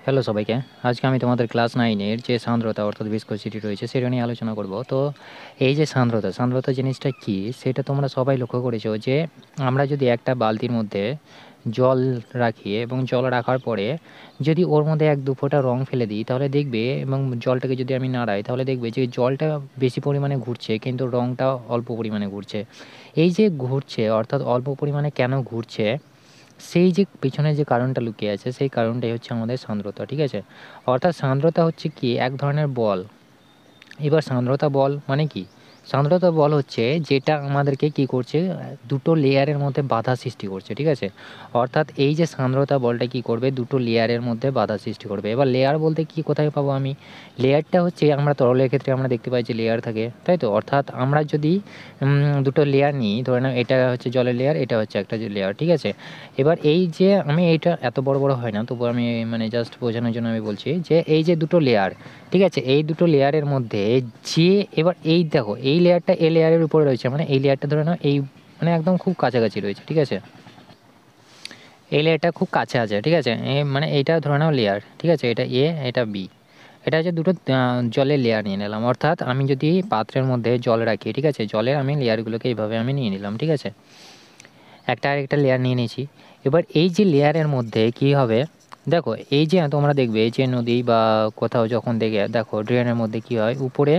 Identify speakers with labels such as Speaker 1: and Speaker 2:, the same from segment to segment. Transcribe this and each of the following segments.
Speaker 1: Hello সবাইকে। আজকে আমি তোমাদের ক্লাস 9 এর যে সান্দ্রতা অর্থাৎ ভিসকোসিটি রয়েছে সেটা নিয়ে আলোচনা করব। তো এই যে সান্দ্রতা জিনিসটা কি সেটা তোমরা সবাই লক্ষ্য করেছো যে আমরা যদি একটা বালতির মধ্যে জল রাখি এবং জল রাখার পরে যদি ওর মধ্যে ১-২ ফোঁটা রং ফেলে দিই তাহলে দেখবে এবং জলটাকে যদি আমি নাড়াই তাহলে দেখবে যে জলটা বেশি পরিমাণে ঘুরছে কিন্তু রংটা অল্প পরিমাণে ঘুরছে। এই যে ঘুরছে অর্থাৎ অল্প পরিমাণে কেন ঘুরছে সেই যে পিছনে যে কারণটা লুকিয়ে আছে সেই কারণটাই হচ্ছে আমাদের সান্দ্রতা, ঠিক আছে? অর্থাৎ সান্দ্রতা হচ্ছে কি এক ধরনের বল। এবার সান্দ্রতা বল মানে কি? সান্দ্রতা বল হচ্ছে যেটা আমাদেরকে কি করছে দুটো লেয়ারের মধ্যে বাধা সৃষ্টি করছে, ঠিক আছে? অর্থাৎ এই যে সান্দ্রতা বলটা কি করবে দুটো লেয়ারের মধ্যে বাধা সৃষ্টি করবে। এবার লেয়ার বলতে কি কোথায় পাবো আমি? লেয়ারটা হচ্ছে আমরা তরলের ক্ষেত্রে আমরা দেখতে পাই যে লেয়ার থাকে, তাই তো? অর্থাৎ আমরা যদি দুটো লেয়ার নিই, ধরে নাও এটা হচ্ছে জলের লেয়ার, এটা হচ্ছে একটা যে লেয়ার, ঠিক আছে? এবার এই যে আমি এইটা এত বড় হয় না, তবুও আমি মানে জাস্ট বোঝানোর জন্য আমি বলছি যে এই যে দুটো লেয়ার, ঠিক আছে? এই দুটো লেয়ারের মধ্যে যে এবার এই দেখো এই লেয়ারটা এই লেয়ারের উপরে রয়েছে, মানে এই লেয়ারটা ধরে নাও এই মানে একদম খুব কাছাকাছি রয়েছে, ঠিক আছে? এই লেয়ারটা খুব কাছে আছে, ঠিক আছে? মানে এইটা ধরে নাও লেয়ার, ঠিক আছে? এটা এ, এটা বি। এটা হচ্ছে দুটো জলের লেয়ার নিয়ে নিলাম। অর্থাৎ আমি যদি পাত্রের মধ্যে জল রাখি, ঠিক আছে? জলের আমি লেয়ারগুলোকে এইভাবে আমি নিয়ে নিলাম, ঠিক আছে? একটা আরেকটা লেয়ার নিয়ে নিয়েছি। এবার এই যে লেয়ারের মধ্যে কী হবে, দেখো এই যে তোমরা দেখবে যে নদী বা কোথাও যখন দেখো ড্রেনের মধ্যে কী হয় উপরে,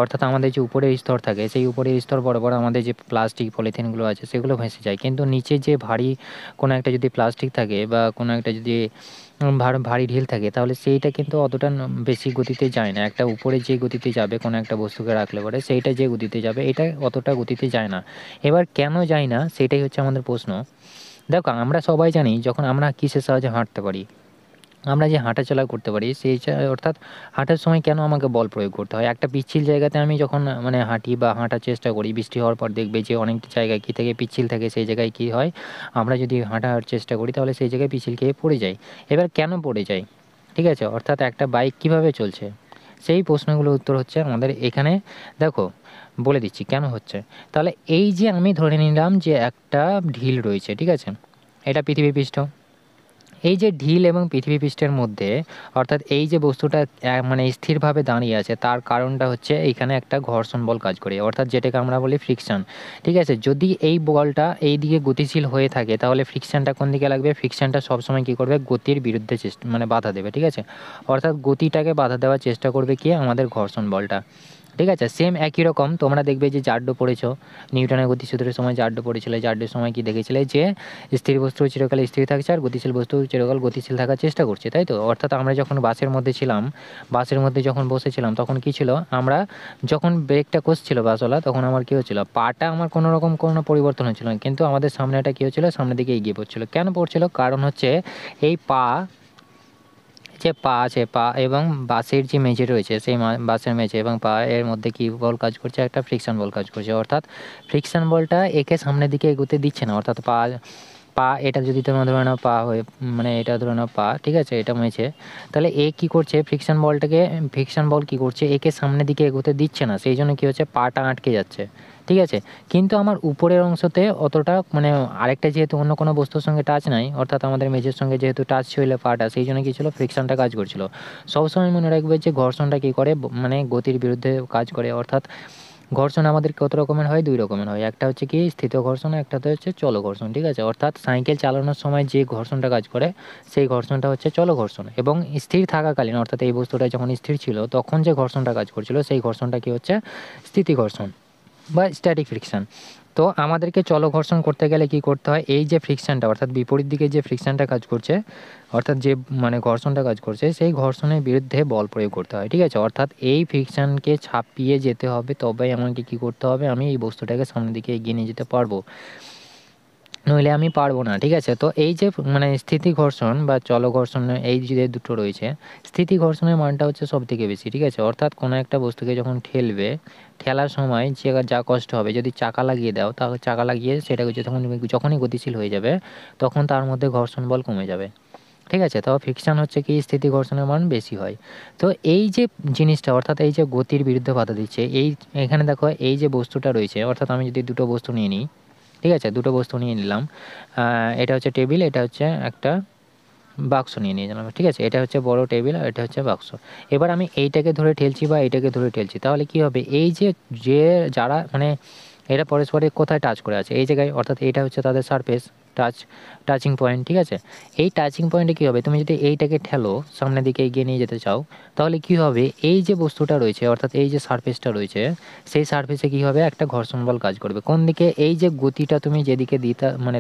Speaker 1: অর্থাৎ আমাদের যে উপরের স্তর থাকে সেই উপরের স্তর বরাবর আমাদের যে প্লাস্টিক পলিথিনগুলো আছে সেগুলো ভেসে যায়, কিন্তু নিচে যে ভারী কোনো একটা যদি প্লাস্টিক থাকে বা কোনো একটা যদি ভারী ঢিল থাকে তাহলে সেইটা কিন্তু অতটা বেশি গতিতে যায় না। একটা উপরে যে গতিতে যাবে কোনো একটা বস্তুকে রাখলে পরে সেইটা যে গতিতে যাবে এটা অতটা গতিতে যায় না। এবার কেন যায় না সেটাই হচ্ছে আমাদের প্রশ্ন। দেখো আমরা সবাই জানি যখন আমরা কিসের সাহায্যে হাঁটতে পারি, আমরা যে হাঁটাচলা করতে পারি অর্থাৎ হাঁটার সময় কেন আমাকে বল প্রয়োগ করতে হয়? একটা পিচ্ছিল জায়গাতে আমি যখন মানে হাঁটি বা হাঁটার চেষ্টা করি, বৃষ্টি হওয়ার পর দেখবে যে অনেক জায়গায় কী থেকে পিচ্ছিল থাকে, সেই জায়গায় কী হয় আমরা যদি হাঁটার চেষ্টা করি তাহলে সেই জায়গায় পিচ্ছিল খেয়ে পড়ে যাই। এবার কেন পড়ে যাই, ঠিক আছে? অর্থাৎ একটা বাইক কীভাবে চলছে? সেই প্রশ্নগুলোর উত্তর হচ্ছে আমাদের এখানে। দেখো বলে দিচ্ছি কেন হচ্ছে। তাহলে এই যে আমি ধরে নিলাম যে একটা ঢিল রয়েছে, ঠিক আছে? এটা পৃথিবী পৃষ্ঠ। এই যে ঢিল এবং পৃথিবী পৃষ্ঠের মধ্যে অর্থাৎ এই যে বস্তুটা মানে স্থিরভাবে দাঁড়িয়ে আছে তার কারণটা হচ্ছে এইখানে একটা ঘর্ষণ বল কাজ করে, অর্থাৎ যেটাকে আমরা বলি ফ্রিকশন, ঠিক আছে? যদি এই বলটা এই দিকে গতিশীল হয়ে থাকে তাহলে ফ্রিকশনটা কোন দিকে লাগবে? ফ্রিকশনটা সবসময় কী করবে? গতির বিরুদ্ধে মানে বাধা দেবে, ঠিক আছে? অর্থাৎ গতিটাকে বাধা দেওয়ার চেষ্টা করবে কি আমাদের ঘর্ষণ বলটা, ঠিক আছে? সেম একই রকম তোমরা দেখবে যে জাড্ডো পড়েছো, নিউটনের গতিসূত্রের সময় জাড্ডো পড়েছিলে। জাড্ডোর সময় কি দেখেছিলে যে স্থির বস্তু চিরকাল স্থির থাকছে আর গতিশীল বস্তু চিরকাল গতিশীল থাকার চেষ্টা করছে, তাই তো? অর্থাৎ আমরা যখন বাসের মধ্যে ছিলাম, বাসের মধ্যে যখন বসেছিলাম তখন কী ছিল, আমরা যখন ব্রেকটা কষছিল বাসওয়ালা তখন আমার কী হচ্ছিলো, পাটা আমার কোনো রকম কোনো পরিবর্তন হচ্ছিল না, কিন্তু আমাদের সামনেটা কী হচ্ছিলো, সামনের দিকে এগিয়ে পড়ছিল। কেন পড়ছিল? কারণ হচ্ছে এই পা আছে, পা এবং বাসের যে মেঝে রয়েছে সেই বাসের মেঝে এবং পা এর মধ্যে কি বল কাজ করছে? একটা ফ্রিকশন বল কাজ করছে। অর্থাৎ ফ্রিকশন বলটা একে সামনের দিকে এগোতে দিচ্ছে না। অর্থাৎ পা পা এটা যদি তোমরা ধরে নাও পা হয়ে, মানে এটা ধরে নাও পা, ঠিক আছে? এটা মেঝে। তাহলে এ কী করছে? ফ্রিকশন বল কী করছে? একে সামনের দিকে এগোতে দিচ্ছে না। সেই জন্য কী হচ্ছে? পাটা আটকে যাচ্ছে, ঠিক আছে? কিন্তু আমার উপরের অংশতে অতটা মানে আরেকটা যেহেতু অন্য কোনো বস্তুর সঙ্গে টাচ নাই, অর্থাৎ আমাদের মেঝের সঙ্গে যেহেতু টাচ ছিল পাটা, সেই জন্য কী ছিল? ফ্রিকশনটা কাজ করছিল। সবসময় মনে রাখবে যে ঘর্ষণটা কী করে? মানে গতির বিরুদ্ধে কাজ করে। অর্থাৎ ঘর্ষণ আমাদের কত রকমের হয়? 2 রকমের হয়। একটা হচ্ছে কি স্থিত ঘর্ষণ, একটাতে হচ্ছে চল ঘর্ষণ, ঠিক আছে? অর্থাৎ সাইকেল চালানোর সময় যে ঘর্ষণটা কাজ করে সেই ঘর্ষণটা হচ্ছে চল ঘর্ষণ, এবং স্থির থাকাকালীন অর্থাৎ এই বস্তুটা যখন স্থির ছিল তখন যে ঘর্ষণটা কাজ করছিল সেই ঘর্ষণটা কী হচ্ছে? স্থিতি ঘর্ষণ বা স্ট্যাটিক ফ্রিকশন। তো আমাদেরকে চলঘর্ষণ করতে গেলে কি করতে হয়? এই যে ফ্রিকশনটা অর্থাৎ বিপরীত দিকে যে ফ্রিকশনটা কাজ করছে, অর্থাৎ যে মানে ঘর্ষণটা কাজ করছে সেই ঘর্ষণের বিরুদ্ধে বল প্রয়োগ করতে হয়, ঠিক আছে? অর্থাৎ এই ফ্রিকশনকে ছাপিয়ে যেতে হবে, তবেই আমাকে কী করতে হবে? আমি এই বস্তুটাকে সামনের দিকে এগিয়ে নিয়ে যেতে পারবো, নইলে আমি পারবো না, ঠিক আছে? তো এই যে মানে স্থিতি ঘর্ষণ বা চল ঘর্ষণ এই যে দুটো রয়েছে, স্থিতি ঘর্ষণের মানটা হচ্ছে সবথেকে বেশি, ঠিক আছে? অর্থাৎ কোনো একটা বস্তুকে যখন ঠেলার সময় যে যা কষ্ট হবে, যদি চাকা লাগিয়ে দাও তাহলে চাকা লাগিয়ে সেটাকে যখনই গতিশীল হয়ে যাবে তখন তার মধ্যে ঘর্ষণ বল কমে যাবে, ঠিক আছে? তো ফ্রিকশন হচ্ছে কি স্থিতি ঘর্ষণের মান বেশি হয়। তো এই যে জিনিসটা অর্থাৎ এই যে গতির বিরুদ্ধে বাধা দিচ্ছে, এখানে দেখো এই যে বস্তুটা রয়েছে, অর্থাৎ আমি যদি দুটো বস্তু নিয়ে নিই, ঠিক আছে? দুটো বস্তু নিয়ে নিলাম। এটা হচ্ছে টেবিল, এটা হচ্ছে একটা বাক্স নিয়ে নিলাম, ঠিক আছে? এটা হচ্ছে বড় টেবিল আর এটা হচ্ছে বাক্স। এবার আমি এইটাকে ধরে ঠেলছি বা এইটাকে ধরে ঠেলছি, তাহলে কী হবে, এই যে যারা মানে এরা পরস্পরের কোথায় টাচ করে আছে, এই জায়গায়, অর্থাৎ এইটা হচ্ছে তাদের সারফেস টাচিং পয়েন্ট, ঠিক আছে? এই টাচিং পয়েন্টে কী হবে, তুমি যদি এইটাকে ঠেলো সামনের দিকে এগিয়ে নিয়ে যেতে চাও, তাহলে কী হবে, এই যে বস্তুটা রয়েছে অর্থাৎ এই যে সারফেসটা রয়েছে, সেই সারফেসে কী হবে, একটা ঘর্ষণ বল কাজ করবে কোন দিকে, এই যে গতিটা তুমি যেদিকে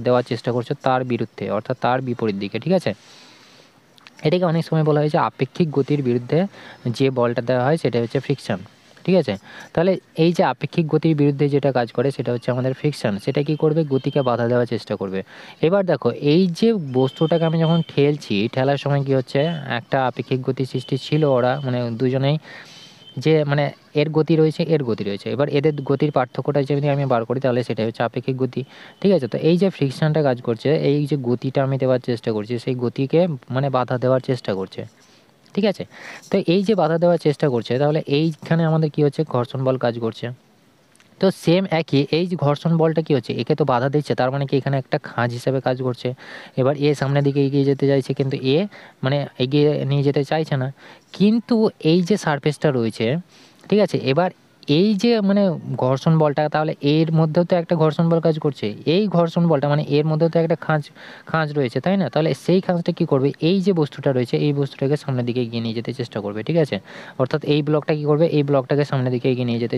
Speaker 1: দেওয়ার চেষ্টা করছো তার বিরুদ্ধে, অর্থাৎ তার বিপরীত দিকে, ঠিক আছে? এটাকে অনেক সময় বলা হয় যে আপেক্ষিক গতির বিরুদ্ধে যে বলটা দেওয়া হয় সেটা হচ্ছে ফ্রিকশন, ঠিক আছে? তাহলে এই যে আপেক্ষিক গতির বিরুদ্ধে যেটা কাজ করে সেটা হচ্ছে আমাদের ফ্রিকশন, সেটা কী করবে, গতিকে বাধা দেওয়ার চেষ্টা করবে। এবার দেখো, এই যে বস্তুটাকে আমি যখন ঠেলছি, ঠেলার সময় কী হচ্ছে, একটা আপেক্ষিক গতি সৃষ্টি ছিল, ওরা মানে দুজনেই যে মানে এর গতি রয়েছে, এর গতি রয়েছে। এবার এদের গতির পার্থক্যটা যদি আমি বার করি তাহলে সেটাই হচ্ছে আপেক্ষিক গতি, ঠিক আছে? তো এই যে ফ্রিকশনটা কাজ করছে, এই যে গতিটা আমি দেওয়ার চেষ্টা করছি, সেই গতিকে মানে বাধা দেওয়ার চেষ্টা করছে, ঠিক আছে? তো এই যে বাধা দেওয়ার চেষ্টা করছে, তাহলে এইখানে আমাদের কী হচ্ছে, ঘর্ষণ বল কাজ করছে। তো সেম একই, এই যে ঘর্ষণ বলটা কী হচ্ছে, একে তো বাধা দিচ্ছে, তার মানে কি এখানে একটা খাঁজ হিসেবে কাজ করছে। এবার এ সামনের দিকে এগিয়ে যেতে চাইছে, কিন্তু এ মানে এগিয়ে নিয়ে যেতে চাইছে না। কিন্তু এই যে সারফেসটা রয়েছে, ঠিক আছে? এবার এই যে মানে ঘর্ষণ বলটা, তাহলে এর মধ্যেও তো একটা ঘর্ষণ বল কাজ করছে। এই ঘর্ষণ বলটা মানে এর মধ্যেও তো একটা খাঁজ রয়েছে, তাই না? তাহলে সেই খাঁজটা কী করবে, এই যে বস্তুটা রয়েছে এই বস্তুটাকে সামনের দিকে এগিয়ে নিয়ে যেতে চেষ্টা করবে, ঠিক আছে? অর্থাৎ এই ব্লকটা কী করবে, এই ব্লকটাকে সামনের দিকে এগিয়ে নিয়ে যেতে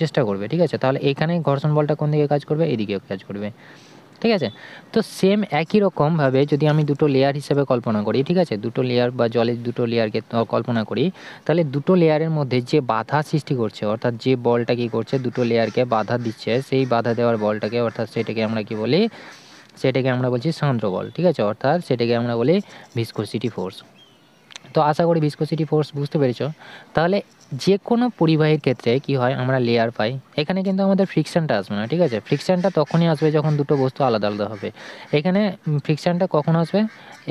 Speaker 1: চেষ্টা করবে, ঠিক আছে? তাহলে এখানে ঘর্ষণ বলটা কোন দিকে কাজ করবে, এদিকে কাজ করবে, ঠিক আছে? তো সেম একই রকমভাবে যদি আমি দুটো লেয়ার হিসেবে কল্পনা করি, ঠিক আছে? দুটো লেয়ার বা জলের দুটো লেয়ারকে কল্পনা করি, তাহলে দুটো লেয়ারের মধ্যে যে বাধা সৃষ্টি করছে, অর্থাৎ যে বলটা কী করছে, দুটো লেয়ারকে বাধা দিচ্ছে, সেই বাধা দেওয়ার বলটাকে, অর্থাৎ সেটাকে আমরা কী বলি, সেটাকে আমরা বলছি সান্দ্র বল, ঠিক আছে? অর্থাৎ সেটাকে আমরা বলি ভিসকোসিটি ফোর্স। তো আশা করি ভিসকোসিটি ফোর্স বুঝতে পেরেছ। তাহলে যে কোনো পরিবাহীর ক্ষেত্রে কি হয়, আমরা লেয়ার পাই, এখানে কিন্তু আমাদের ফ্রিকশানটা আসবে না, ঠিক আছে? ফ্রিকশানটা তখনই আসবে যখন দুটো বস্তু আলাদা আলাদা হবে। এখানে ফ্রিকশানটা কখন আসবে,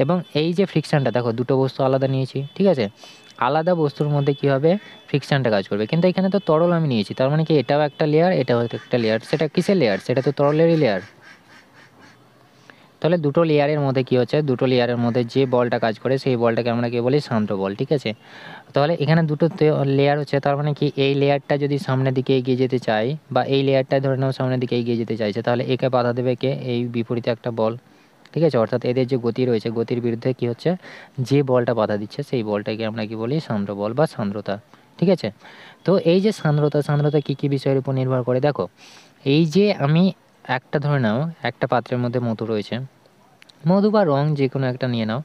Speaker 1: এবং এই যে ফ্রিকশানটা দেখো, দুটো বস্তু আলাদা নিয়েছি, ঠিক আছে? আলাদা বস্তুর মধ্যে কী হবে, ফ্রিকশানটা কাজ করবে। কিন্তু এখানে তো তরল আমি নিয়েছি, তার মানে কি এটাও একটা লেয়ার, এটাও একটা লেয়ার। সেটা কিসের লেয়ার, সেটা তো তরলেরই লেয়ার। তাহলে দুটো লেয়ারের মধ্যে কী হচ্ছে, দুটো লেয়ারের মধ্যে যে বলটা কাজ করে সেই বলটাকে আমরা কী বলি, সান্দ্র বল, ঠিক আছে? তাহলে এখানে দুটো লেয়ার হচ্ছে, তার মানে কি এই লেয়ারটা যদি সামনের দিকে এগিয়ে যেতে চাই, বা এই লেয়ারটা ধরে নাও সামনের দিকে এগিয়ে যেতে চাইছে, তাহলে একে বাধা দেবে কে, এই বিপরীতে একটা বল, ঠিক আছে? অর্থাৎ এদের যে গতি রয়েছে, গতির বিরুদ্ধে কী হচ্ছে, যে বলটা বাধা দিচ্ছে সেই বলটাকে আমরা কী বলি, সান্দ্র বল বা সান্দ্রতা, ঠিক আছে? তো এই যে সান্দ্রতা কী কী বিষয়ের উপর নির্ভর করে, দেখো, এই যে আমি একটা ধরে নাও, একটা পাত্রের মধ্যে মধু রয়েছে, মধু বা রং যে কোনো একটা নিয়ে নাও,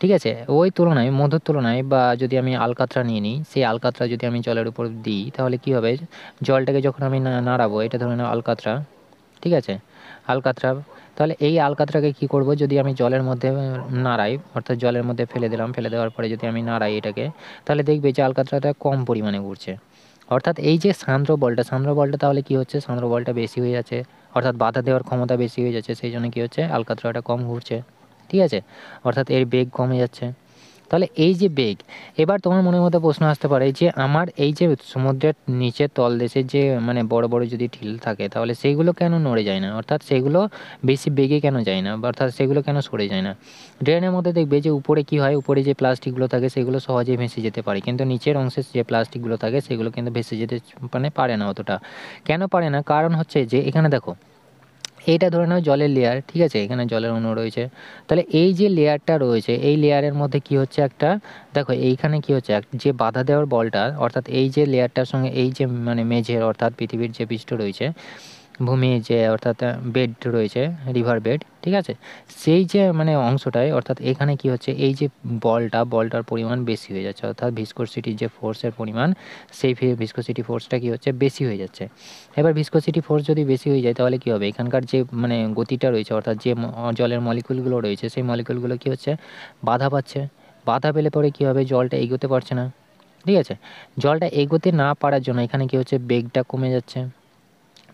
Speaker 1: ঠিক আছে? ওই তুলনায়, মধুর তুলনায়, বা যদি আমি আলকাতরা নিয়ে নিই, সেই আলকাতরা যদি আমি জলের উপর দিই, তাহলে কী হবে, জলটাকে যখন আমি নাড়াবো, এটা ধরে নাও আলকাতরা, ঠিক আছে? আলকাতরা, তাহলে এই আলকাতরাকে কী করব, যদি আমি জলের মধ্যে নাড়াই, অর্থাৎ জলের মধ্যে ফেলে দিলাম, ফেলে দেওয়ার পরে যদি আমি নাড়াই এটাকে, তাহলে দেখবে যে আলকাতরাটা কম পরিমাণে ঘুরছে। অর্থাৎ এই যে সান্দ্র বলটা তাহলে কী হচ্ছে, সান্দ্র বলটা বেশি হয়ে যাচ্ছে, অর্থাৎ বাধা দেওয়ার ক্ষমতা বেশি হয়ে যাচ্ছে, সেই জন্য কী হচ্ছে, আলকাতরাটা কম ঘুরছে, ঠিক আছে? অর্থাৎ এর বেগ কমে যাচ্ছে। তাহলে এই যে বেগ, এবার তোমার মনের মধ্যে প্রশ্ন আসতে পারে যে আমার এই যে সমুদ্রের নিচের তলদেশে যে মানে বড় বড় যদি ঢিল থাকে, তাহলে সেইগুলো কেন নড়ে যায় না, অর্থাৎ সেগুলো বেশি বেগে কেন যায় না, বা অর্থাৎ সেগুলো কেন সরে যায় না? ড্রেনের মধ্যে দেখবে যে উপরে কী হয়, উপরে যে প্লাস্টিকগুলো থাকে সেগুলো সহজেই ভেসে যেতে পারে, কিন্তু নিচের অংশে যে প্লাস্টিকগুলো থাকে সেগুলো কিন্তু ভেসে যেতে মানে পারে না অতটা। কেন পারে না, কারণ হচ্ছে যে এখানে দেখো, এইটা ধরে নাও জলের লেয়ার, ঠিক আছে? এখানে জলের অণু রয়েছে, তাহলে এই যে লেয়ারটা রয়েছে, এই লেয়ারের মধ্যে কী হচ্ছে, একটা দেখো এইখানে কী হচ্ছে, যে বাধা দেওয়ার বলটা, অর্থাৎ এই যে লেয়ারটার সঙ্গে এই যে মানে মেঝের, অর্থাৎ পৃথিবীর যে পৃষ্ঠ রয়েছে, ভূমি যে অর্থাৎ বেড রয়েছে, রিভার বেড, ঠিক আছে? সেই যে মানে অংশটায়, অর্থাৎ এখানে কী হচ্ছে, এই যে বলটার পরিমাণ বেশি হয়ে যাচ্ছে, অর্থাৎ ভিসকোসিটির যে ফোর্সের পরিমাণ, সেই ভিসকোসিটি ফোর্সটা কী হচ্ছে, বেশি হয়ে যাচ্ছে। এবার ভিসকোসিটি ফোর্স যদি বেশি হয়ে যায় তাহলে কী হবে, এখানকার যে মানে গতিটা রয়েছে, অর্থাৎ যে জলের মলিকুলগুলো রয়েছে, সেই মলিকুলগুলো কী হচ্ছে, বাধা পাচ্ছে। বাধা পেলে পরে কী হবে, জলটা এগোতে পারছে না, ঠিক আছে? জলটা এগোতে না পারার জন্য এখানে কী হচ্ছে, বেগটা কমে যাচ্ছে,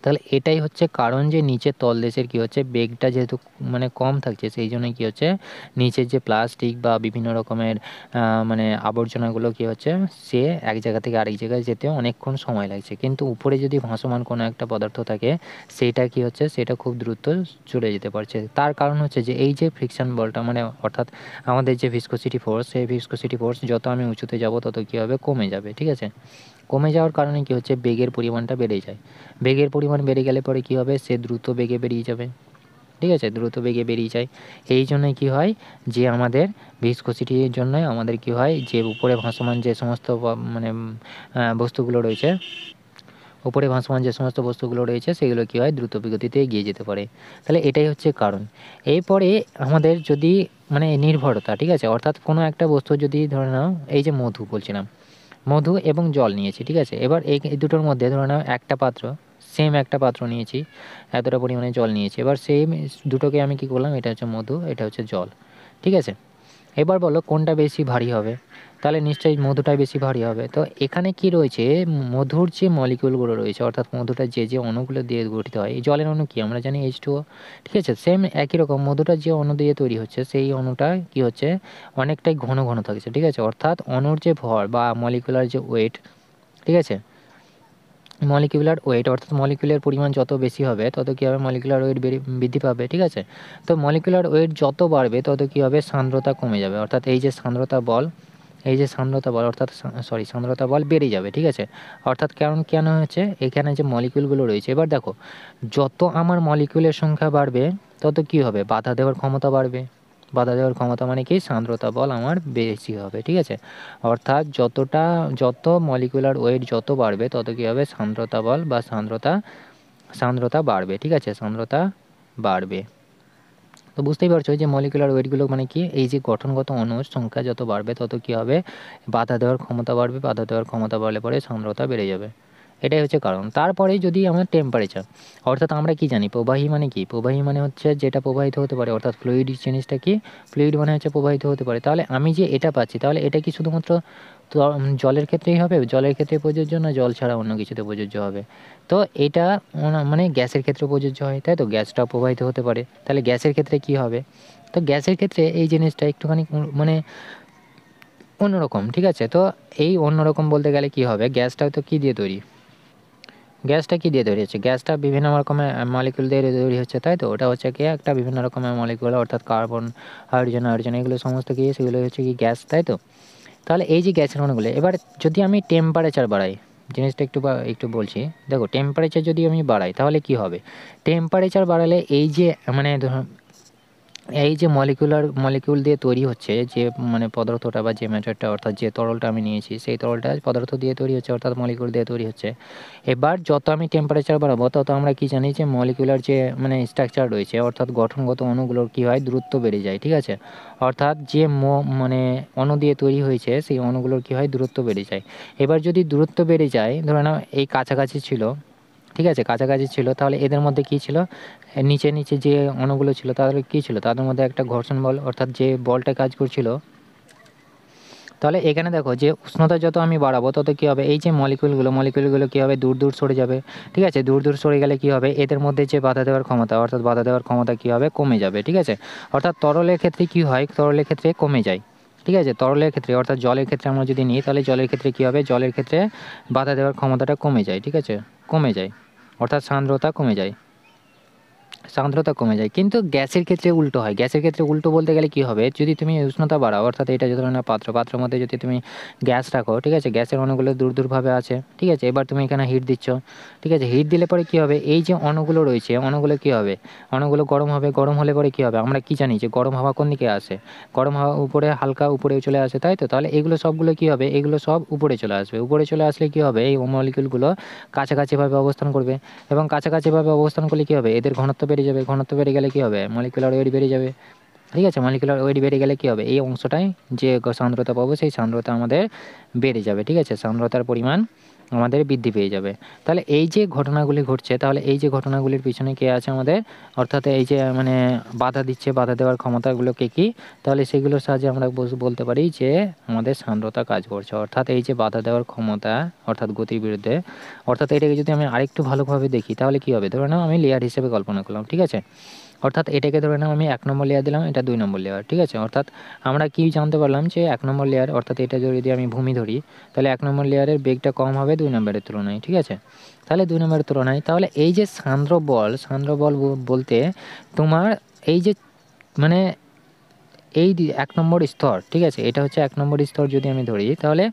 Speaker 1: তাহলে এটাই হচ্ছে কারণ যে নিচের তলদেশের কী হচ্ছে বেগটা যেহেতু মানে কম থাকছে, সেই জন্যই কী হচ্ছে নিচের যে প্লাস্টিক বা বিভিন্ন রকমের মানে আবর্জনাগুলো কী হচ্ছে সে এক জায়গা থেকে আরেক জায়গায় যেতে অনেকক্ষণ সময় লাগছে। কিন্তু উপরে যদি ভাসমান কোনো একটা পদার্থ থাকে সেইটা কী হচ্ছে সেটা খুব দ্রুত চলে যেতে পারছে। তার কারণ হচ্ছে যে এই যে ফ্রিকশন বলটা মানে অর্থাৎ আমাদের যে ভিসকোসিটি ফোর্স, সেই ভিসকোসিটি ফোর্স যত আমি উঁচুতে যাব তত কী হবে কমে যাবে, ঠিক আছে। কমে যাওয়ার কারণে কী হচ্ছে বেগের পরিমাণটা বেড়ে যায়। বেগের পরিমাণ বেড়ে গেলে পরে কী হবে সে দ্রুত বেগে বেরিয়ে যাবে, ঠিক আছে, দ্রুত বেগে বেরিয়ে যায়। এই জন্যই কী হয় যে আমাদের ভিসকোসিটির জন্যই আমাদের কী হয় যে উপরে ভাসমান যে সমস্ত মানে বস্তুগুলো রয়েছে, উপরে ভাসমান যে সমস্ত বস্তুগুলো রয়েছে সেগুলো কী হয় দ্রুত গতিতে এগিয়ে যেতে পারে। তাহলে এটাই হচ্ছে কারণ। এরপরে আমাদের যদি মানে নির্ভরতা, ঠিক আছে, অর্থাৎ কোনো একটা বস্তু যদি ধরে নাও এই যে মধু বলছিলাম, মধু এবং জল নিয়েছি, ঠিক আছে। এবার এই দুটোর মধ্যে ধরে নাও একটা পাত্র, সেম একটা পাত্র নিয়েছি, এতটা পরিমাণে জল নিয়েছি। এবার সেম দুটোকে আমি কী করলাম, এটা হচ্ছে মধু, এটা হচ্ছে জল, ঠিক আছে। এবার বলো কোনটা বেশি ভারী হবে? তাহলে নিশ্চয়ই মধুটাই বেশি ভারী হবে। তো এখানে কি রয়েছে মধুর যে মলিকিউলগুলো রয়েছে অর্থাৎ মধুটা যে অণুগুলো দিয়ে গঠিত হয়, এই জলের অণু কি আমরা জানি H2O, ঠিক আছে। সেম একই রকম মধুটা যে অণু দিয়ে তৈরি হচ্ছে সেই অণুটা কি হচ্ছে অনেকটাই ঘন ঘন থাকছে, ঠিক আছে। অর্থাৎ অণুর যে ভর বা মলিকুলার যে ওয়েট, ঠিক আছে, মলিকিউলার ওয়েট অর্থাৎ মলিকিউলের পরিমাণ যত বেশি হবে তত কী হবে মলিকুলার ওয়েট বৃদ্ধি পাবে, ঠিক আছে। তো মলিকুলার ওয়েট যত বাড়বে তত কী হবে সান্দ্রতা কমে যাবে, অর্থাৎ এই যে সান্দ্রতা বল, এই যে সান্দ্রতা বল অর্থাৎ সান্দ্রতা বল বেড়ে যাবে, ঠিক আছে। অর্থাৎ কারণ কেন হচ্ছে এখানে যে মলিকিউলগুলো রয়েছে, এবার দেখো যত আমার মলিকিউলের সংখ্যা বাড়বে তত কী হবে বাধা দেওয়ার ক্ষমতা বাড়বে। বাধা দেওয়ার ক্ষমতা মানে কি সান্দ্রতা বল আমার বেশি হবে, ঠিক আছে। অর্থাৎ যত মলিকুলার ওয়েট যত বাড়বে তত কী হবে সান্দ্রতা বল বা সান্দ্রতা বাড়বে, ঠিক আছে, সান্দ্রতা বাড়বে। তো বুঝতেই পারছো যে মলিকুলার ওয়েটগুলো মানে কি এই যে গঠনগত অণুর সংখ্যা যত বাড়বে তত কী হবে বাধা দেওয়ার ক্ষমতা বাড়বে, বাধা দেওয়ার ক্ষমতা বাড়লে পরে সান্দ্রতা বেড়ে যাবে। এটাই হচ্ছে কারণ। তারপরে যদি আমার টেম্পারেচার, অর্থাৎ আমরা কি জানি প্রবাহী মানে কি, প্রবাহী মানে হচ্ছে যেটা প্রবাহিত হতে পারে, অর্থাৎ ফ্লুইড জিনিসটা কি, ফ্লুইড মানে হচ্ছে প্রবাহিত হতে পারে। তাহলে আমি যে এটা পাচ্ছি তাহলে এটা কি শুধুমাত্র জলের ক্ষেত্রেই হবে, জলের ক্ষেত্রে প্রযোজ্য না জল ছাড়া অন্য কিছুতে প্রযোজ্য হবে? তো এটা মানে গ্যাসের ক্ষেত্রে প্রযোজ্য হয়, তাই তো, গ্যাসটা প্রবাহিত হতে পারে। তাহলে গ্যাসের ক্ষেত্রে কি হবে? তো গ্যাসের ক্ষেত্রে এই জিনিসটা একটুখানি মানে অন্যরকম, ঠিক আছে। তো এই অন্যরকম বলতে গেলে কি হবে, গ্যাসটা তো কী দিয়ে তৈরি, গ্যাসটা কী দিয়ে তৈরি হচ্ছে, গ্যাসটা বিভিন্ন রকমের মলিকুল দিয়ে তৈরি হচ্ছে, তাই তো। ওটা হচ্ছে কি একটা বিভিন্ন রকমের মলিকুল অর্থাৎ কার্বন, হাইড্রোজেন এগুলো সমস্ত কি সেগুলো হচ্ছে কি গ্যাস, তাই তো। তাহলে এই যে গ্যাসের অণুগুলো, এবার যদি আমি টেম্পারেচার বাড়াই, জিনিসটা একটু বলছি, দেখো টেম্পারেচার যদি আমি বাড়াই তাহলে কি হবে, টেম্পারেচার বাড়ালে এই যে মানে এই যে মলিকিউল দিয়ে তৈরি হচ্ছে যে মানে পদার্থটা বা যে ম্যাটারটা অর্থাৎ যে তরলটা আমি নিয়েছি সেই তরলটা পদার্থ দিয়ে তৈরি হচ্ছে অর্থাৎ মলিকিউল দিয়ে তৈরি হচ্ছে। এবার যত আমি টেম্পারেচার বাড়াবো তত আমরা কি জানি যে মলিকুলার যে মানে স্ট্রাকচার রয়েছে অর্থাৎ গঠনগত অণুগুলোর কী হয় দ্রুত বেড়ে যায়, ঠিক আছে। অর্থাৎ যে মানে অণু দিয়ে তৈরি হয়েছে সেই অণুগুলোর কী হয় দূরত্ব বেড়ে যায়। এবার যদি দূরত্ব বেড়ে যায় ধরে নাও এই কাছাকাছি ছিল, ঠিক আছে, কাছাকাছি ছিল, তাহলে এদের মধ্যে কী ছিল নিচে যে অণুগুলো ছিল তাদের কী ছিল তাদের মধ্যে একটা ঘর্ষণ বল অর্থাৎ যে বলটা কাজ করছিল। তাহলে এখানে দেখো যে উষ্ণতা যত আমি বাড়াবো তত কী হবে এই যে মলিকুলগুলো কী হবে দূর সরে যাবে, ঠিক আছে। দূর সরে গেলে কী হবে এদের মধ্যে যে বাধা দেওয়ার ক্ষমতা অর্থাৎ বাধা দেওয়ার ক্ষমতা কী হবে কমে যাবে, ঠিক আছে। অর্থাৎ তরলের ক্ষেত্রে কী হয় তরলের ক্ষেত্রে কমে যায়, ঠিক আছে। তরলের ক্ষেত্রে অর্থাৎ জলের ক্ষেত্রে আমরা যদি নিই তাহলে জলের ক্ষেত্রে কী হবে জলের ক্ষেত্রে বাধা দেওয়ার ক্ষমতাটা কমে যায়, ঠিক আছে, কমে যায়, অর্থাৎ সান্দ্রতা কমে যায়, সান্দ্রতা কমে যায়। কিন্তু গ্যাসের ক্ষেত্রে উল্টো হয়, গ্যাসের ক্ষেত্রে উল্টো বলতে গেলে কী হবে যদি তুমি উষ্ণতা বাড়াও অর্থাৎ এটা যে ধরনের পাত্রের মধ্যে যদি তুমি গ্যাস রাখো, ঠিক আছে, গ্যাসের অণুগুলো দূরভাবে আছে, ঠিক আছে। এবার তুমি এখানে হিট দিচ্ছ, ঠিক আছে, হিট দিলে পরে কী হবে এই যে অণুগুলো রয়েছে অণুগুলো কী হবে অণুগুলো গরম হবে, গরম হলে পরে কী হবে আমরা কি জানি যে গরম হাওয়া কোন দিকে আসে, গরম হাওয়া উপরে হালকা উপরে চলে আসে, তাই তো। তাহলে এগুলো সবগুলো কী হবে এগুলো সব উপরে চলে আসবে, উপরে চলে আসলে কী হবে এই মলিকুলগুলো কাছাকাছিভাবে অবস্থান করবে এবং কাছাকাছিভাবে অবস্থান করলে কী হবে এদের ঘনত্ব বেড়ে যাবে, ঘনত্ব বেড়ে গেলে কী হবে মলিকুলার ওয়েট বেড়ে যাবে, ঠিক আছে। মলিকুলার ওয়েট বেড়ে গেলে কী হবে এই অংশটায় যে সান্দ্রতা পাবো সেই সান্দ্রতা আমাদের বেড়ে যাবে, ঠিক আছে, সান্দ্রতার পরিমাণ আমাদের বৃদ্ধি পেয়ে যাবে। তাহলে এই যে ঘটনাগুলি ঘটছে, তাহলে এই যে ঘটনাগুলির পিছনে কে আছে আমাদের, অর্থাৎ এই যে মানে বাধা দিচ্ছে, বাধা দেওয়ার ক্ষমতাগুলোকে কি, তাহলে সেগুলোর সাহায্যে আমরা বলতে পারি যে আমাদের সান্দ্রতা কাজ করছে। অর্থাৎ এই যে বাধা দেওয়ার ক্ষমতা, অর্থাৎ গতির বিরুদ্ধে, অর্থাৎ এটাকে যদি আমি আরেকটু ভালোভাবে দেখি তাহলে কী হবে, ধরে নাও আমি লেয়ার হিসেবে কল্পনা করলাম, ঠিক আছে। অর্থাৎ এটাকে ধরে নাও আমি 1 নম্বর লেয়ার দিলাম, এটা 2 নম্বর লেয়ার, ঠিক আছে। অর্থাৎ আমরা কি জানতে পারলাম যে 1 নম্বর লেয়ার, অর্থাৎ এটা যদি আমি ভূমি ধরি, তাহলে 1 নম্বর লেয়ারের বেগটা কম হবে 2 নম্বরের তুলনায়, ঠিক আছে। তাহলে 2 নম্বরের তুলনায়, তাহলে এই যে সান্দ্র বল বলতে তোমার এই যে মানে এই 1 নম্বর স্তর, ঠিক আছে, এটা হচ্ছে 1 নম্বর স্তর যদি আমি ধরি, তাহলে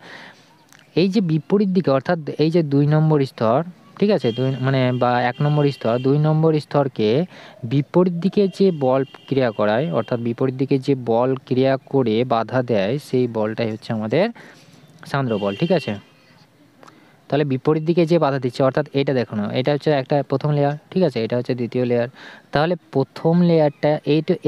Speaker 1: এই যে বিপরীত দিকে, অর্থাৎ এই যে 2 নম্বর স্তর, ঠিক আছে, বা 1 নম্বর স্তর, 2 নম্বর স্তরকে বিপরীত দিকে যে বল ক্রিয়া করায়, অর্থাৎ বিপরীত দিকে যে বল ক্রিয়া করে বাধা দেয়, সেই বলটাই হচ্ছে আমাদের সান্দ্র বল, ঠিক আছে। তাহলে বিপরীত দিকে যে বাধা দিচ্ছে, অর্থাৎ এটা দেখো না, এটা হচ্ছে একটা প্রথম লেয়ার, ঠিক আছে, এটা হচ্ছে দ্বিতীয় লেয়ার। তাহলে প্রথম লেয়ারটা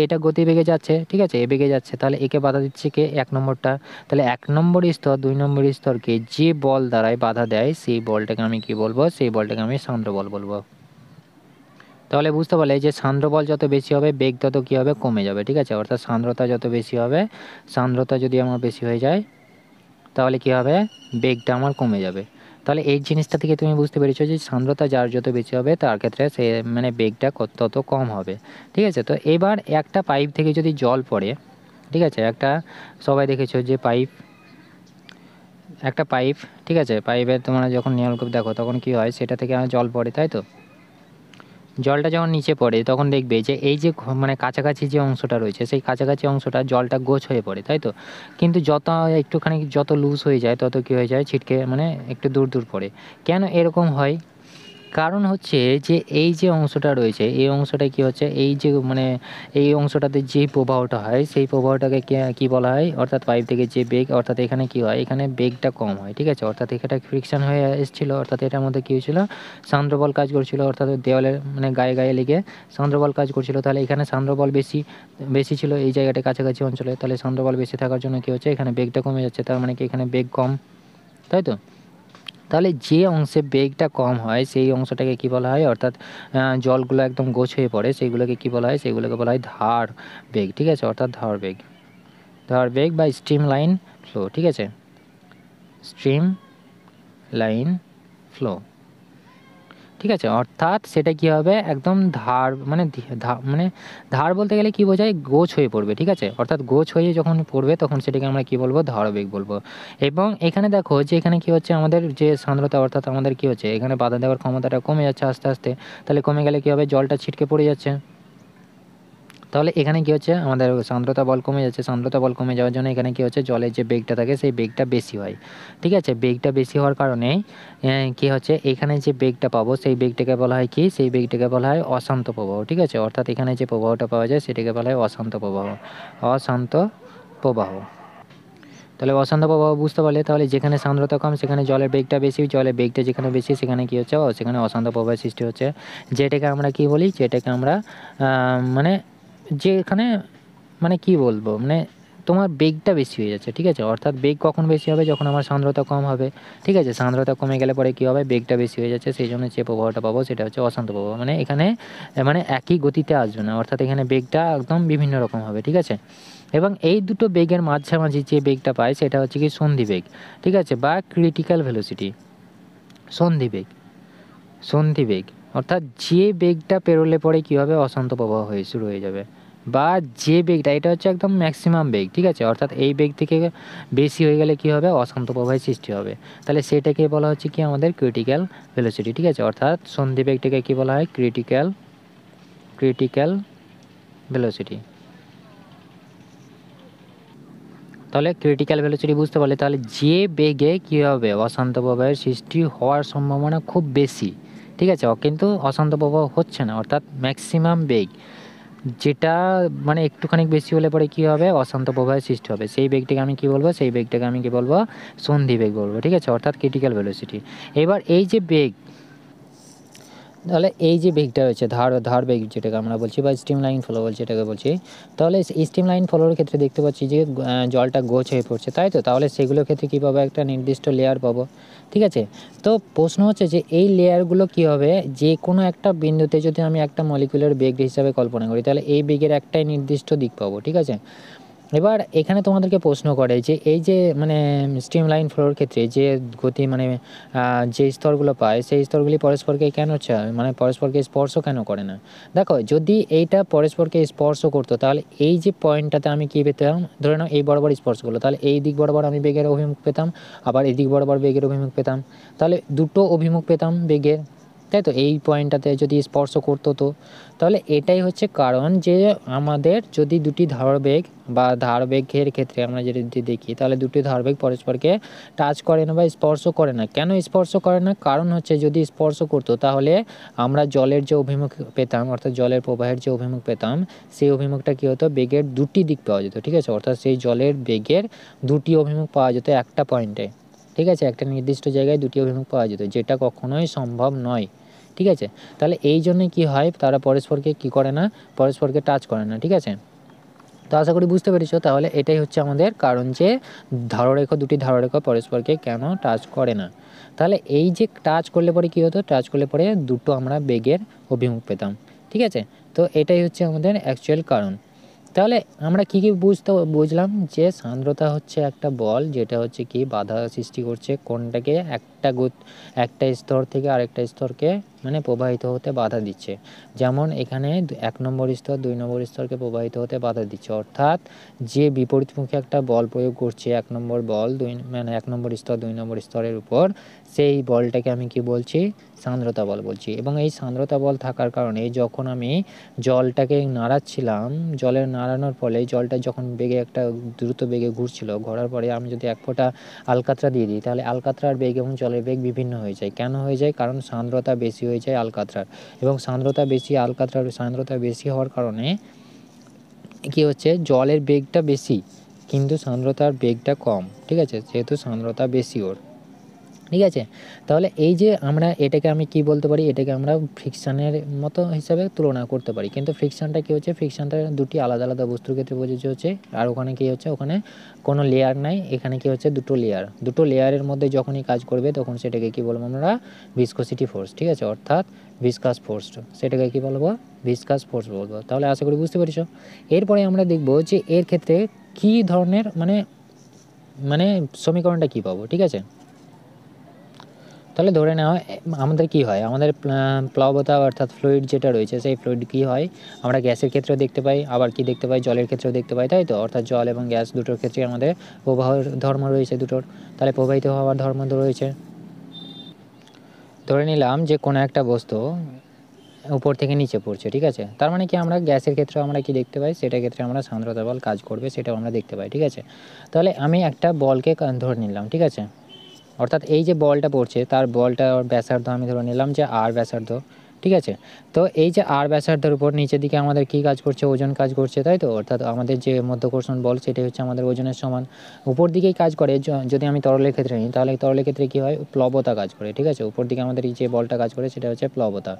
Speaker 1: এটা গতিবেগে যাচ্ছে, ঠিক আছে, বেগে যাচ্ছে, তাহলে একে বাধা দিচ্ছে কে, 1 নম্বরটা। তাহলে 1 নম্বর স্তর 2 নম্বর স্তরকে যে বল দ্বারাই বাধা দেয়, সেই বলটাকে আমি কি বলবো, সেই বলটাকে আমি সান্দ্র বল বলবো। তাহলে বুঝতে পারলে যে সান্দ্র বল যত বেশি হবে, বেগ তত কী হবে, কমে যাবে, ঠিক আছে। অর্থাৎ সান্দ্রতা যত বেশি হবে, সান্দ্রতা যদি আমার বেশি হয়ে যায়, তাহলে কী হবে, বেগটা আমার কমে যাবে। তাহলে এই জিনিসটা থেকে তুমি বুঝতে পেরেছো যে সান্দ্রতা যার যত বেশি হবে তার ক্ষেত্রে সে বেগটা তত কম হবে, ঠিক আছে। তো এবার একটা পাইপ থেকে যদি জল পড়ে, ঠিক আছে, সবাই দেখেছো যে একটা পাইপ, ঠিক আছে, পাইপের তোমরা যখন নলকূপ দেখো তখন কি হয়, সেটা থেকে জল পড়ে, তাই তো। জলটা যখন নিচে পড়ে তখন দেখবে যে এই যে কাছাকাছি যে অংশটা রয়েছে, সেই কাছাকাছি অংশটা জলটা গোছ হয়ে পড়ে, তাই তো। কিন্তু যত লুজ হয়ে যায় তত কী হয়ে যায়, ছিটকে একটু দূর পড়ে। কেন এরকম হয়? কারণ হচ্ছে যে এই যে অংশটা রয়েছে, এই অংশটায় কী হচ্ছে, এই যে এই অংশটাতে যে প্রবাহটা হয়, সেই প্রবাহটাকে কী বলা হয়, অর্থাৎ পাইপ থেকে যে বেগ, অর্থাৎ এখানে কী হয়, এখানে বেগটা কম হয়, ঠিক আছে। অর্থাৎ এখানে ফ্রিকশন হয়ে এসেছিলো, অর্থাৎ এটার মধ্যে কী হয়েছিল, সান্দ্রবল কাজ করছিল, অর্থাৎ দেওয়ালের গায়ে লেগে সান্দ্রবল কাজ করছিল। তাহলে এখানে সান্দ্রবল বেশি ছিল এই জায়গাটা কাছাকাছি অঞ্চলে, তাহলে সান্দ্রবল বেশি থাকার জন্য কী হচ্ছে, এখানে বেগটা কমে যাচ্ছে, তার কি এখানে বেগ কম, তাই তো। তাহলে যে অংশে বেগটা কম হয় সেই অংশটাকে কী বলা হয়, অর্থাৎ জলগুলো একদম গোছ হয়ে পড়ে, সেইগুলোকে কী বলা হয়, সেইগুলোকে বলা হয় ধার বেগ, ঠিক আছে। অর্থাৎ ধার বেগ বা স্ট্রিম লাইন ফ্লো, ঠিক আছে, স্ট্রিম লাইন ফ্লো, ঠিক আছে। অর্থাৎ সেটা কী হবে, একদম ধার বলতে গেলে কী বোঝায়, গোছ হয়ে পড়বে, ঠিক আছে। অর্থাৎ গোছ হয়ে যখন পড়বে তখন সেটাকে আমরা কী বলবো, ধারবেগ বলবো। এবং এখানে দেখো যে এখানে কী হচ্ছে, আমাদের যে সান্দ্রতা, অর্থাৎ আমাদের কী হচ্ছে, এখানে বাধা দেওয়ার ক্ষমতাটা কমে যাচ্ছে আস্তে আস্তে। তাহলে কমে গেলে কী হবে, জলটা ছিটকে পড়ে যাচ্ছে। তাহলে এখানে কী হচ্ছে, আমাদের সান্দ্রতা বল কমে যাচ্ছে, সান্দ্রতা বল কমে যাওয়ার জন্য এখানে কী হচ্ছে, জলের যে বেগটা থাকে সেই বেগটা বেশি হয়, ঠিক আছে। বেগটা বেশি হওয়ার কারণে কী হচ্ছে, এখানে যে বেগটা পাবো সেই বেগটাকে বলা হয় কি, সেই বেগটাকে বলা হয় অশান্ত প্রবাহ, ঠিক আছে। অর্থাৎ এখানে যে প্রবাহটা পাওয়া যায় সেটাকে বলা হয় অশান্ত প্রবাহ। তাহলে অশান্ত প্রবাহ বুঝতে পারলে, তাহলে যেখানে সান্দ্রতা কম সেখানে জলের বেগটা বেশি, জলের বেগটা যেখানে বেশি সেখানে কী হচ্ছে, সেখানে অশান্ত প্রবাহের সৃষ্টি হচ্ছে, যেটাকে আমরা কী বলি, যেটাকে আমরা যেখানে কী বলবো, তোমার বেগটা বেশি হয়ে যাচ্ছে, ঠিক আছে। অর্থাৎ বেগ কখন বেশি হবে, যখন আমার সান্দ্রতা কম হবে, ঠিক আছে। সান্দ্রতা কমে গেলে পরে কী হবে, বেগটা বেশি হয়ে যাচ্ছে, সেই জন্য যে প্রবাহটা পাবো সেটা হচ্ছে অশান্ত প্রবাহ। এখানে একই গতিতে আসবে না, অর্থাৎ এখানে বেগটা একদম বিভিন্ন রকম হবে, ঠিক আছে। এবং এই দুটো বেগের মাঝামাঝি যে বেগটা পায় সেটা হচ্ছে কি সন্ধিবেগ, ঠিক আছে, বা ক্রিটিক্যাল ভেলোসিটি। সন্ধিবেগ অর্থাৎ যে বেগটা পেরোলে পরে কী হবে, অশান্ত প্রবাহ শুরু হয়ে যাবে, বা যে বেগটা, এটা হচ্ছে একদম ম্যাক্সিমাম বেগ, ঠিক আছে। অর্থাৎ এই বেগ থেকে বেশি হয়ে গেলে কী হবে, অশান্ত প্রবাহের সৃষ্টি হবে। তাহলে সেটাকে বলা হচ্ছে কি আমাদের ক্রিটিক্যাল ভেলোসিটি, ঠিক আছে। অর্থাৎ সন্ধিবেগটাকে কী বলা হয়, ক্রিটিক্যাল ভেলোসিটি। তাহলে ক্রিটিক্যাল ভেলোসিটি বুঝতে পারলে, তাহলে যে বেগে কী হবে, অশান্ত প্রবাহের সৃষ্টি হওয়ার সম্ভাবনা খুব বেশি, ঠিক আছে, কিন্তু অশান্ত প্রবাহ হচ্ছে না, অর্থাৎ ম্যাক্সিমাম বেগ যেটা একটুখানি বেশি হলে পরে কী হবে, অশান্ত প্রবাহের সৃষ্টি হবে, সেই বেগটাকে আমি কী বলবো, সেই বেগটাকে আমি কী বলবো, সন্ধিবেগ বলবো, ঠিক আছে। অর্থাৎ ক্রিটিক্যাল ভেলোসিটি। এবার এই যে বেগ, তাহলে এই যে বেগটা রয়েছে ধার বেগ যেটাকে আমরা বলছি বা স্ট্রিম লাইন ফ্লো বলছি যেটাকে বলছি, তাহলে স্ট্রিম লাইন ফ্লোর ক্ষেত্রে দেখতে পাচ্ছি যে জলটা গোছ হয়ে পড়ছে, তাই তো? তাহলে সেগুলোর ক্ষেত্রে কী পাবো? একটা নির্দিষ্ট লেয়ার পাবো, ঠিক আছে? তো প্রশ্ন হচ্ছে যে এই লেয়ারগুলো কী হবে, যে কোনো একটা বিন্দুতে যদি আমি একটা মলিকুলার বেগ হিসাবে কল্পনা করি, তাহলে এই বেগের একটাই নির্দিষ্ট দিক পাবো, ঠিক আছে? এবার এখানে তোমাদেরকে প্রশ্ন করে যে এই যে মানে স্ট্রিম লাইন ফ্লোর ক্ষেত্রে যে গতি মানে যে স্তরগুলো পায় সেই স্তরগুলি পরস্পরকে কেন মানে পরস্পরকে স্পর্শ কেন করে না? দেখো, যদি এইটা পরস্পরকে স্পর্শ করতো তাহলে এই যে পয়েন্টটাতে আমি কী পেতাম, ধরে নাও এই বরাবর স্পর্শ করলো, তাহলে এই দিক বরাবর আমি বেগের অভিমুখ পেতাম, আবার এই দিক বরাবর বেগের অভিমুখ পেতাম, তাহলে দুটো অভিমুখ পেতাম বেগের, তাই তো? এই পয়েন্টটাতে যদি স্পর্শ করতো তো, তাহলে এটাই হচ্ছে কারণ যে আমাদের যদি দুটি ধারবেগ বা ধারবেগের ক্ষেত্রে আমরা যদি দেখি, তাহলে দুটি ধারবেগ পরস্পরকে টাচ করে না বা স্পর্শ করে না। কেন স্পর্শ করে না? কারণ হচ্ছে যদি স্পর্শ করতো তাহলে আমরা জলের যে অভিমুখ পেতাম, অর্থাৎ জলের প্রবাহের যে অভিমুখ পেতাম, সেই অভিমুখটা কী হতো? বেগের দুটি দিক পাওয়া যেত, ঠিক আছে? অর্থাৎ সেই জলের বেগের দুটি অভিমুখ পাওয়া যেত একটা পয়েন্টে, ঠিক আছে? একটা নির্দিষ্ট জায়গায় দুটি অভিমুখ পাওয়া যেত, যেটা কখনোই সম্ভব নয়, ঠিক আছে? তাহলে এই জন্যে কী হয়, তারা পরস্পরকে কী করে না, পরস্পরকে টাচ করে না, ঠিক আছে? তো আশা করি বুঝতে পেরেছো। তাহলে এটাই হচ্ছে আমাদের কারণ যে দুটি ধাররেখা পরস্পরকে কেন টাচ করে না। তাহলে এই যে টাচ করলে পরে কী হতো? টাচ করলে পরে দুটো আমরা বেগের অভিমুখ পেতাম, ঠিক আছে? তো এটাই হচ্ছে আমাদের অ্যাকচুয়াল কারণ। তাহলে আমরা কী বুঝলাম যে সান্দ্রতা হচ্ছে একটা বল যেটা হচ্ছে কি বাধা সৃষ্টি করছে কোনটাকে, একটা স্তর থেকে আরেকটা স্তরকে মানে প্রবাহিত হতে বাধা দিচ্ছে। যেমন এখানে 1 নম্বর স্তর 2 নম্বর স্তরকে প্রবাহিত হতে বাধা দিচ্ছে, অর্থাৎ যে বিপরীতমুখী একটা বল প্রয়োগ করছে 1 নম্বর বল 1 নম্বর স্তর 2 নম্বর স্তরের উপর, সেই বলটাকে আমি কি বলছি? সান্দ্রতা বল বলছি। এবং এই সান্দ্রতা বল থাকার কারণে যখন আমি জলটাকে নাড়াচ্ছিলাম, জলের নাড়ানোর ফলে জলটা যখন একটা দ্রুত বেগে ঘোরার পরে আমি যদি 1 ফোঁটা আলকাতরা দিয়ে দিই, তাহলে আলকাতরার বেগ এবং জলের বেগ বিভিন্ন হয়ে যায়। কেন হয়ে যায়? কারণ সান্দ্রতা বেশি হয়ে যায় আলকাতরার, এবং সান্দ্রতা বেশি হওয়ার কারণে কী হচ্ছে? জলের বেগটা বেশি কিন্তু সান্দ্রতার বেগটা কম, ঠিক আছে? যেহেতু সান্দ্রতা বেশি ওর, ঠিক আছে? তাহলে এই যে আমরা এটাকে আমি কি বলতে পারি? এটাকে আমরা ফ্রিকশানের মতো হিসাবে তুলনা করতে পারি। কিন্তু ফ্রিকশানটা কী হচ্ছে? ফ্রিকশানটা দুটি আলাদা আলাদা বস্তুর ক্ষেত্রে প্রযোজ্য হচ্ছে। আর ওখানে কী হচ্ছে? ওখানে কোনো লেয়ার নাই, এখানে কী হচ্ছে? দুটো লেয়ারের মধ্যে যখনই কাজ করবে তখন সেটাকে কী বলবো আমরা? ভিসকসিটি ফোর্স, ঠিক আছে? অর্থাৎ ভিসকাস ফোর্স, সেটাকে কী বলবো? ভিসকাস ফোর্স বলবো। তাহলে আশা করি বুঝতে পেরেছো। এরপরে আমরা দেখব যে এর ক্ষেত্রে কী ধরনের মানে সমীকরণটা কী পাবো, ঠিক আছে? তাহলে ধরে নেওয়া আমাদের কী হয়? আমাদের প্লাবতা অর্থাৎ ফ্লুইড যেটা রয়েছে সেই ফ্লুইড কী হয়? আমরা গ্যাসের ক্ষেত্রেও দেখতে পাই, আবার কি দেখতে পাই? জলের ক্ষেত্রেও দেখতে পাই, তাই তো? অর্থাৎ জল এবং গ্যাস দুটোর ক্ষেত্রেই আমাদের প্রবাহের ধর্ম রয়েছে দুটোর। তাহলে প্রবাহিত হওয়ার ধর্ম রয়েছে। ধরে নিলাম যে কোনো একটা বস্তু উপর থেকে নিচে পড়ছে, ঠিক আছে? তার মানে কি আমরা গ্যাসের ক্ষেত্রেও আমরা কি দেখতে পাই? সেটার ক্ষেত্রে আমরা সান্দ্রতা বল কাজ করবে সেটাও আমরা দেখতে পাই, ঠিক আছে? তাহলে আমি একটা বলকে ধরে নিলাম, ঠিক আছে? অর্থাৎ এই যে বলটা পড়ছে তার বলটার ব্যাসার্ধ আমি ধরে নিলাম যে r ব্যাসার্ধ, ঠিক আছে? তো এই যে r ব্যাসার্ধের উপর নিচের দিকে আমাদের কী কাজ করছে? ওজন কাজ করছে, তাই তো? অর্থাৎ আমাদের যে মাধ্যাকর্ষণ বল সেটাই হচ্ছে আমাদের ওজনের সমান। উপর দিকেই কাজ করে, যদি আমি তরলের ক্ষেত্রে নিই তাহলে তরলের ক্ষেত্রে কী হয়? প্লবতা কাজ করে, ঠিক আছে? উপর দিকে আমাদের এই যে বলটা কাজ করে সেটা হচ্ছে প্লবতা।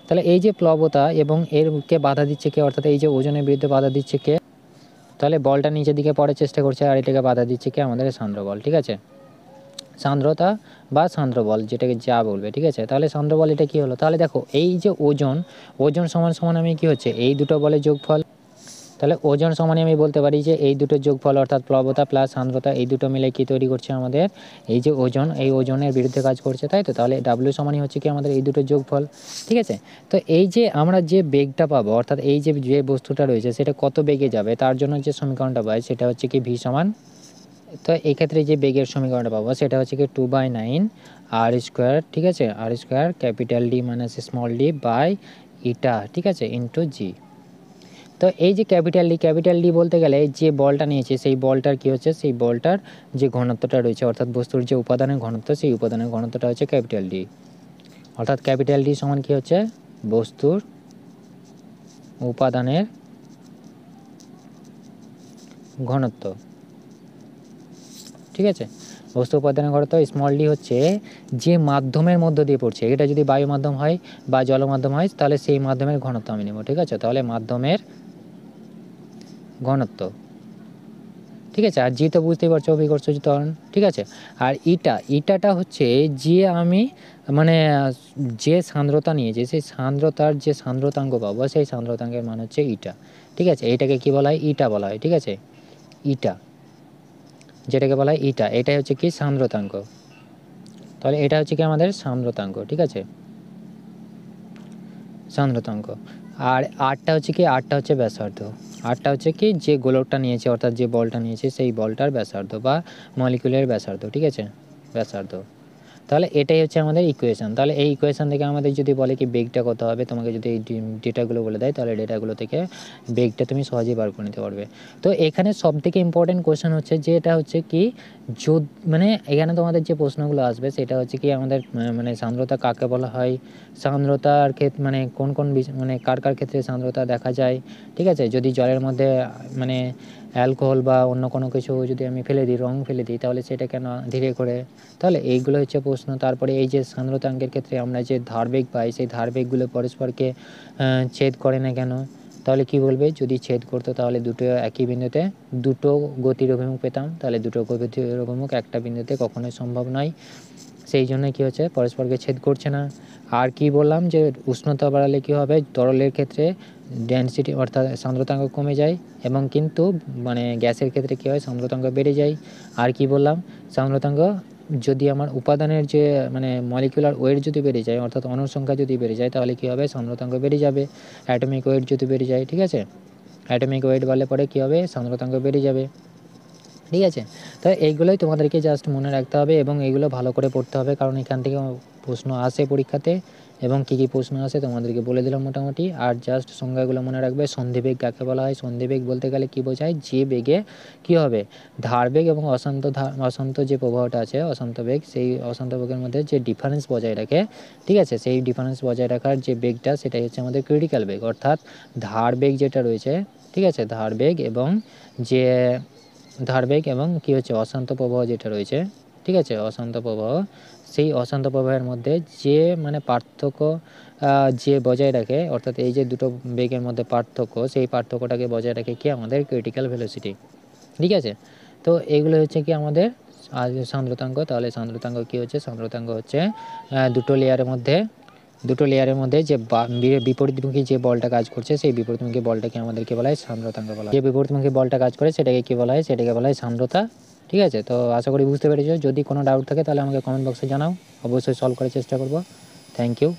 Speaker 1: তাহলে এই যে প্লবতা এবং এরকে বাধা দিচ্ছে কে? অর্থাৎ এই যে ওজনের বিরুদ্ধে বাধা দিচ্ছে কে? তাহলে বলটা নিচের দিকে পড়ার চেষ্টা করছে আর এটাকে বাধা দিচ্ছে কে? আমাদের সান্দ্র বল, ঠিক আছে? সান্দ্রতা বা সান্দ্র বল যেটাকে যা বলবে, ঠিক আছে? তাহলে সান্দ্র বল এটা কী হলো? তাহলে দেখো এই যে ওজন সমান আমি কী হচ্ছে? এই দুটো বলের যোগফল। তাহলে ওজন সমানই আমি বলতে পারি যে এই দুটোর যোগফল, অর্থাৎ প্লবতা প্লাস সান্দ্রতা এই দুটো মিলে কী তৈরি করছে আমাদের? এই যে ওজন, এই ওজনের বিরুদ্ধে কাজ করছে, তাই তো? তাহলে W সমানই হচ্ছে কি আমাদের এই দুটোর যোগফল, ঠিক আছে? তো এই যে আমরা যে বেগটা পাবো, অর্থাৎ এই যে বস্তুটা রয়েছে সেটা কত বেগে যাবে তার জন্য যে সমীকরণটা পাই সেটা হচ্ছে কি V সমান, তো এই ক্ষেত্রে যে বেগের সমীকরণটা পাবো সেটা হচ্ছে কি 2/9 r², ঠিক আছে? r² capital D minus small d by eta, ঠিক আছে? Into G. তো এই যে ক্যাপিটাল ডি বলতে গেলে যে বলটা নিয়েছে সেই বলটার কী হচ্ছে? সেই বলটার যে ঘনত্বটা রয়েছে, অর্থাৎ বস্তুর যে উপাদানের ঘনত্ব, সেই উপাদানের ঘনত্বটা হচ্ছে ক্যাপিটাল ডি। অর্থাৎ ক্যাপিটাল ডি সমান কী হচ্ছে? বস্তুর উপাদানের ঘনত্ব, ঠিক আছে। বস্তু উপাদানের ঘনত্ব স্মল ডি হচ্ছে যে মাধ্যমের মধ্য দিয়ে পড়ছে, এটা যদি বায়ু মাধ্যম হয় বা জল মাধ্যম হয় তাহলে সেই মাধ্যমের ঘনত্ব আমি নেব, ঠিক আছে। তাহলে মাধ্যমের ঘনত্ব, ঠিক আছে। আর জি তো বুঝতেই পারছো অভিকর্ষজ ত্বরণ, ঠিক আছে। আর ইটাটা হচ্ছে যে আমি মানে যে সান্দ্রতা নিয়েছি সেই সান্দ্রতার যে সান্দ্রতাঙ্ক পাবো সেই সান্দ্রতাঙ্কের মান হচ্ছে ইটা, ঠিক আছে। এইটাকে কি বলা হয়? ইটা বলা হয়, ঠিক আছে। ইটা, যেটাকে বলা হয় ইটা, এটাই হচ্ছে কি সান্দ্রতাঙ্ক। তাহলে এটা হচ্ছে কি আমাদের সান্দ্রতাঙ্ক, ঠিক আছে, সান্দ্রতাঙ্ক। আর আরটা হচ্ছে কি? আরটা হচ্ছে ব্যাসার্ধ। আরটা হচ্ছে কি যে গোলকটা নিয়েছে অর্থাৎ যে বলটা নিয়েছে সেই বলটার ব্যাসার্ধ বা মলিকুলের ব্যাসার্ধ, ঠিক আছে, ব্যাসার্ধ। তাহলে এটাই হচ্ছে আমাদের ইকুয়েশান। তাহলে এই ইকুয়েশান থেকে আমাদের যদি বলে কি বেগটা কত হবে, তোমাকে যদি এই ডেটাগুলো বলে দেয় তাহলে ডেটাগুলো থেকে বেগটা তুমি সহজেই বার করে নিতে পারবে। তো এখানে সবথেকে ইম্পর্টেন্ট কোয়েশ্চেন হচ্ছে যে এটা হচ্ছে কি মানে এখানে তোমাদের যে প্রশ্নগুলো আসবে সেটা হচ্ছে কি আমাদের মানে সান্দ্রতা কাকে বলা হয়, সান্দ্রতার ক্ষেত্রে মানে কোন কোন মানে কার কার ক্ষেত্রে সান্দ্রতা দেখা যায়, ঠিক আছে। যদি জলের মধ্যে মানে অ্যালকোহল বা অন্য কোনো কিছু যদি আমি ফেলে দিই, রং ফেলে দিই, তাহলে সেটা কেন ধীরে করে, তাহলে এইগুলো হচ্ছে প্রশ্ন। তারপরে এই যে সান্দ্রতাঙ্কের ক্ষেত্রে আমরা যে ধারবেগ পাই সেই ধারবেগগুলো পরস্পরকে ছেদ করে না কেন, তাহলে কি বলবে? যদি ছেদ করতো তাহলে দুটো একই বিন্দুতে দুটো গতির অভিমুখ পেতাম, তাহলে দুটো গতির অভিমুখ একটা বিন্দুতে কখনোই সম্ভব নয়, সেই জন্য কী হচ্ছে পরস্পরকে ছেদ করছে না। আর কি বললাম যে উষ্ণতা বাড়ালে কী হবে? তরলের ক্ষেত্রে ডেনসিটি অর্থাৎ সান্দ্রতাঙ্ক কমে যায় এবং কিন্তু মানে গ্যাসের ক্ষেত্রে কী হয়? সান্দ্রতাঙ্ক বেড়ে যায়। আর কি বললাম? সান্দ্রতাঙ্ক যদি আমার উপাদানের যে মানে মলিকুলার ওয়েট যদি বেড়ে যায় অর্থাৎ অণুর সংখ্যা যদি বেড়ে যায় তাহলে কী হবে? সান্দ্রতাঙ্ক বেড়ে যাবে। অ্যাটমিক ওয়েট যদি বেড়ে যায়, ঠিক আছে, অ্যাটমিক ওয়েট বাড়লে পরে কী হবে? সান্দ্রতাঙ্ক বেড়ে যাবে, ঠিক আছে। তো এইগুলোই তোমাদেরকে জাস্ট মনে রাখতে হবে এবং এইগুলো ভালো করে পড়তে হবে, কারণ এখান থেকে প্রশ্ন আসে পরীক্ষাতে এবং কী কী প্রশ্ন আসে তোমাদেরকে বলে দিলাম মোটামুটি। আর জাস্ট সংজ্ঞাগুলো মনে রাখবে। সন্ধিবেগ কাকে বলা হয়? সন্ধিবেগ বলতে গেলে কী বোঝায়? যে বেগে কী হবে? ধারবেগ এবং অশান্ত যে প্রবাহটা আছে অশান্ত বেগ, সেই অশান্ত বেগের মধ্যে যে ডিফারেন্স বজায় রাখে, ঠিক আছে, সেই ডিফারেন্স বজায় রাখার যে বেগটা সেটাই হচ্ছে আমাদের ক্রিটিক্যাল বেগ। অর্থাৎ ধারবেগ যেটা রয়েছে, ঠিক আছে, ধারবেগ এবং যে ধারবেগ এবং কী হচ্ছে অশান্ত প্রবাহ যেটা রয়েছে, ঠিক আছে, অশান্ত প্রবাহ, সেই অশান্ত প্রবাহের মধ্যে যে মানে পার্থক্য যে বজায় রাখে অর্থাৎ এই যে দুটো বেগের মধ্যে পার্থক্য, সেই পার্থক্যটাকে বজায় রাখে কি আমাদের ক্রিটিক্যাল ভেলোসিটি, ঠিক আছে। তো এইগুলো হচ্ছে কি আমাদের সান্দ্রতাঙ্ক। তাহলে সান্দ্রতাঙ্ক কী হচ্ছে? সান্দ্রতাঙ্ক হচ্ছে দুটো লেয়ারের মধ্যে যে বিপরীতমুখী যে বলটা কাজ করছে সেই বিপরীতমুখী বলটাকে আমাদেরকে বলা হয় সান্দ্রতাঙ্ক বলা হয়। যে বিপরীতমুখী বলটা কাজ করে সেটাকে কী বলা হয়? সেটাকে বলা হয় সান্দ্রতা, ঠিক আছে। তো আশা করি বুঝতে পেরেছো। যদি কোনো ডাউট থাকে তাহলে আমাকে কমেন্ট বক্সে জানাও, অবশ্যই সলভ করার চেষ্টা করব। Thank you.